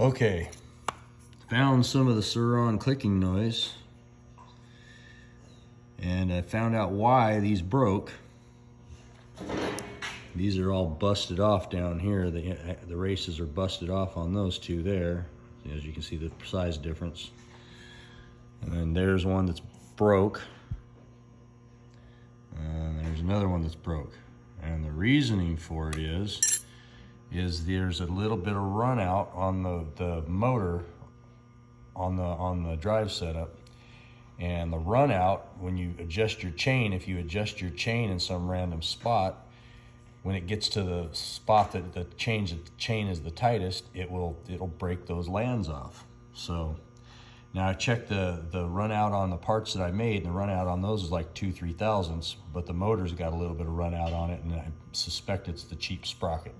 Okay, found some of the Sur-Ron clicking noise, and I found out why these broke. These are all busted off down here. The races are busted off on those two there. As you can see, the size difference. And then there's one that's broke. And there's another one that's broke. And the reasoning for it is there's a little bit of run out on the motor on the drive setup. And the run out, when you adjust your chain, if you adjust your chain in some random spot, when it gets to the spot that the chain is the tightest, it'll break those lands off. So now I checked the run out on the parts that I made, and the run out on those is like 2-3 thousandths, but the motor's got a little bit of run out on it, and I suspect it's the cheap sprocket.